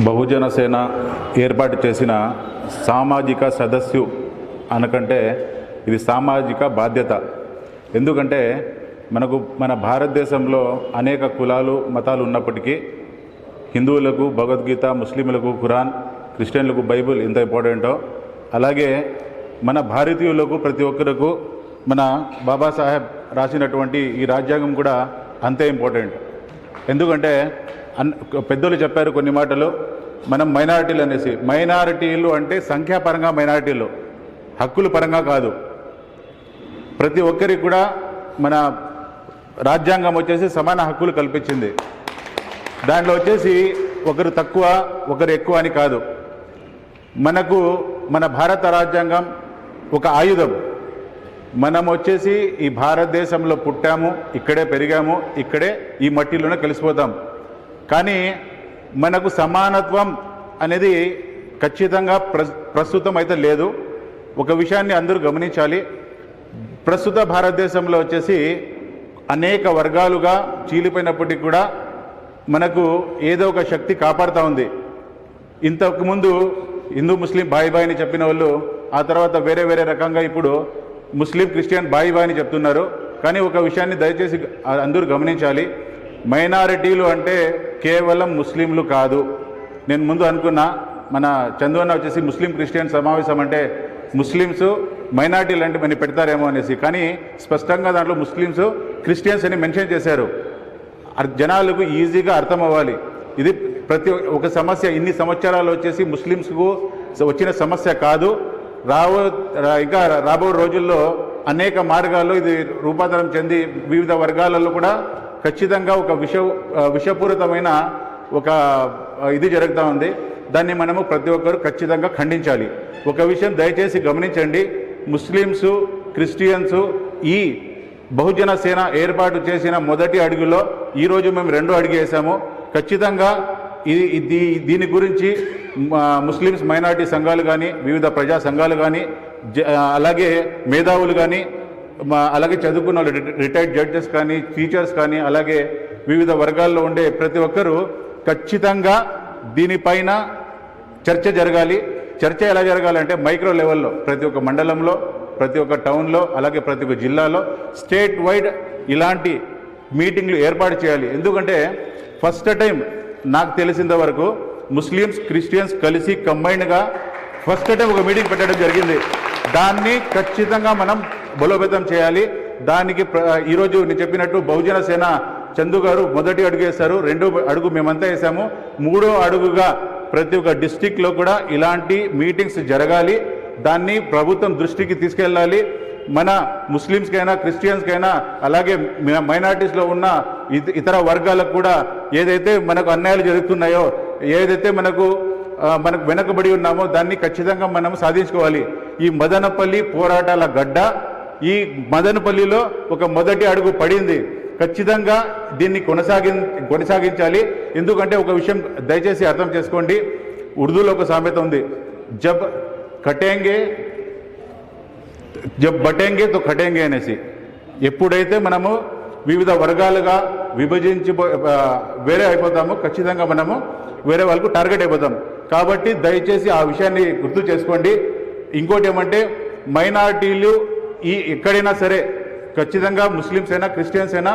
బహుజన సేన ఏర్పాటు చేసిన సామాజిక సదస్సు అనకంటే ఇది సామాజిక బాధ్యత. ఎందుకంటే మన భారతదేశంలో అనేక కులాలు మతాలు ఉన్నప్పటికీ హిందువులకు భగవద్గీత, ముస్లింలకు ఖురాన్, క్రిస్టియన్లకు బైబిల్ ఎంత ఇంపార్టెంటో అలాగే మన భారతీయులకు ప్రతి ఒక్కరికి మన బాబాసాహెబ్ రాసినటువంటి ఈ రాజ్యాంగం కూడా అంతే ఇంపార్టెంట్. ఎందుకంటే పెద్దలు చెప్పారు కొన్ని మాటలు, మనం మైనారిటీలు అనేసి. మైనారిటీలు అంటే సంఖ్యాపరంగా మైనారిటీలు, హక్కుల పరంగా కాదు. ప్రతి ఒక్కరికి కూడా మన రాజ్యాంగం వచ్చేసి సమాన హక్కులు కల్పించింది. దాంట్లో వచ్చేసి ఒకరు తక్కువ ఒకరు ఎక్కువ అని కాదు. మన భారత రాజ్యాంగం ఒక ఆయుధం. మనం వచ్చేసి ఈ భారతదేశంలో పుట్టాము, ఇక్కడే పెరిగాము, ఇక్కడే ఈ మట్టిలోనే కలిసిపోతాం. కానీ మనకు సమానత్వం అనేది ఖచ్చితంగా ప్రస్తుతం అయితే లేదు. ఒక విషయాన్ని అందరూ గమనించాలి. ప్రస్తుత భారతదేశంలో వచ్చేసి అనేక వర్గాలుగా చీలిపోయినప్పటికీ కూడా మనకు ఏదో ఒక శక్తి కాపాడుతూ ఉంది. ఇంతకుముందు హిందూ ముస్లిం బాయి బాయి అని చెప్పిన వాళ్ళు ఆ తర్వాత వేరే వేరే రకంగా ఇప్పుడు ముస్లిం క్రిస్టియన్ బాయి బాయి అని చెప్తున్నారు. కానీ ఒక విషయాన్ని దయచేసి అందరూ గమనించాలి. మైనారిటీలు అంటే కేవలం ముస్లింలు కాదు. నేను ముందు అనుకున్నా మన చందు అన్న వచ్చేసి ముస్లిం క్రిస్టియన్ సమావేశం అంటే ముస్లిమ్స్ మైనారిటీలు అంటే మనం పెడతారేమో అనేసి, కానీ స్పష్టంగా దాంట్లో ముస్లిమ్స్ క్రిస్టియన్స్ అని మెన్షన్ చేశారు. జనాలకు ఈజీగా అర్థం అవ్వాలి. ఇది ప్రతి ఒక సమస్య ఇన్ని సంవత్సరాలు వచ్చేసి ముస్లిమ్స్కు వచ్చిన సమస్య కాదు. ఇంకా రాబో రోజుల్లో అనేక మార్గాల్లో ఇది రూపాంతరం చెంది వివిధ వర్గాలలో కూడా ఖచ్చితంగా ఒక విషపూరితమైన ఒక ఇది జరుగుతూ ఉంది. దాన్ని మనము ప్రతి ఒక్కరు ఖచ్చితంగా ఖండించాలి. ఒక విషయం దయచేసి గమనించండి, ముస్లిమ్స్ క్రిస్టియన్స్ ఈ బహుజన సేన ఏర్పాటు చేసిన మొదటి అడుగులో ఈరోజు మేము 2వ అడుగు వేసాము. ఖచ్చితంగా దీని గురించి ముస్లిమ్స్ మైనారిటీ సంఘాలు కానీ, వివిధ ప్రజా సంఘాలు కానీ, అలాగే మేధావులు కానీ, అలాగే చదువుకున్న రిటైర్డ్ జడ్జెస్ కానీ, టీచర్స్ కానీ, అలాగే వివిధ వర్గాల్లో ఉండే ప్రతి ఒక్కరూ ఖచ్చితంగా దీనిపైన చర్చ జరగాలి. చర్చ ఎలా జరగాలంటే మైక్రో లెవెల్లో ప్రతి ఒక్క మండలంలో, ప్రతి ఒక్క టౌన్లో, అలాగే ప్రతి ఒక్క జిల్లాలో స్టేట్ వైడ్ ఇలాంటి మీటింగ్లు ఏర్పాటు చేయాలి. ఎందుకంటే ఫస్ట్ టైం నాకు తెలిసిన వరకు ముస్లిమ్స్ క్రిస్టియన్స్ కలిసి కంబైన్డ్గా ఫస్ట్ టైం ఒక మీటింగ్ పెట్టడం జరిగింది. దాన్ని ఖచ్చితంగా మనం బలోపేతం చేయాలి. దానికి ఈరోజు నేను చెప్పినట్టు బహుజన సేన చందు గారు మొదటి అడుగు వేశారు, 2వ అడుగు మేమంతా వేసాము, 3వ అడుగుగా ప్రతి ఒక్క డిస్టిక్లో కూడా ఇలాంటి మీటింగ్స్ జరగాలి. దాన్ని ప్రభుత్వం దృష్టికి తీసుకెళ్ళాలి. మన ముస్లిమ్స్కైనా క్రిస్టియన్స్కైనా అలాగే మైనారిటీస్లో ఉన్న ఇతర వర్గాలకు కూడా ఏదైతే మనకు అన్యాయాలు జరుగుతున్నాయో, ఏదైతే మనకు వెనకబడి ఉన్నామో దాన్ని ఖచ్చితంగా మనం సాధించుకోవాలి. ఈ మదనపల్లి పోరాటాల గడ్డ, ఈ మదనపల్లిలో ఒక మొదటి అడుగు పడింది. ఖచ్చితంగా దీన్ని కొనసాగించాలి. ఎందుకంటే ఒక విషయం దయచేసి అర్థం చేసుకోండి, ఉర్దూలో ఒక సామెత ఉంది, జబ్ బటేంగే తో కటేంగే అనేసి. ఎప్పుడైతే మనము వివిధ వర్గాలుగా విభజించి వేరే అయిపోతామో ఖచ్చితంగా మనము వేరే వాళ్ళకు టార్గెట్ అయిపోతాం. కాబట్టి దయచేసి ఆ విషయాన్ని గుర్తు చేసుకోండి. ఇంకోటి ఏమంటే మైనారిటీలు ఎక్కడైనా సరే ఖచ్చితంగా ముస్లిమ్స్ అయినా క్రిస్టియన్స్ అయినా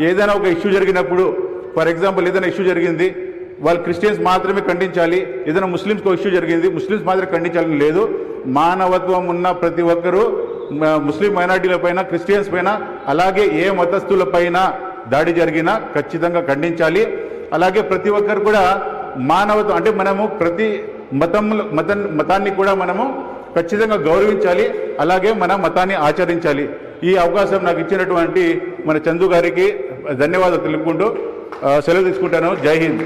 ఏదైనా ఒక ఇష్యూ జరిగినప్పుడు, ఫర్ ఎగ్జాంపుల్ ఏదైనా ఇష్యూ జరిగింది వాళ్ళు క్రిస్టియన్స్ మాత్రమే ఖండించాలి, ఏదైనా ముస్లిమ్స్కి ఇష్యూ జరిగింది ముస్లిమ్స్ మాత్రమే ఖండించాలని లేదు. మానవత్వం ఉన్న ప్రతి ఒక్కరూ ముస్లిం మైనారిటీల పైన, క్రిస్టియన్స్ పైన, అలాగే ఏ మతస్థుల పైన దాడి జరిగినా ఖచ్చితంగా ఖండించాలి. అలాగే ప్రతి ఒక్కరు కూడా మానవత్వం అంటే మనము ప్రతి మతాన్ని కూడా మనము ఖచ్చితంగా గౌరవించాలి. అలాగే మన మతాన్ని ఆచరించాలి. ఈ అవకాశం నాకు ఇచ్చినటువంటి మన చందు గారికి ధన్యవాదాలు తెలుపుకుంటూ సెలవు తీసుకుంటాను. జై హింద్.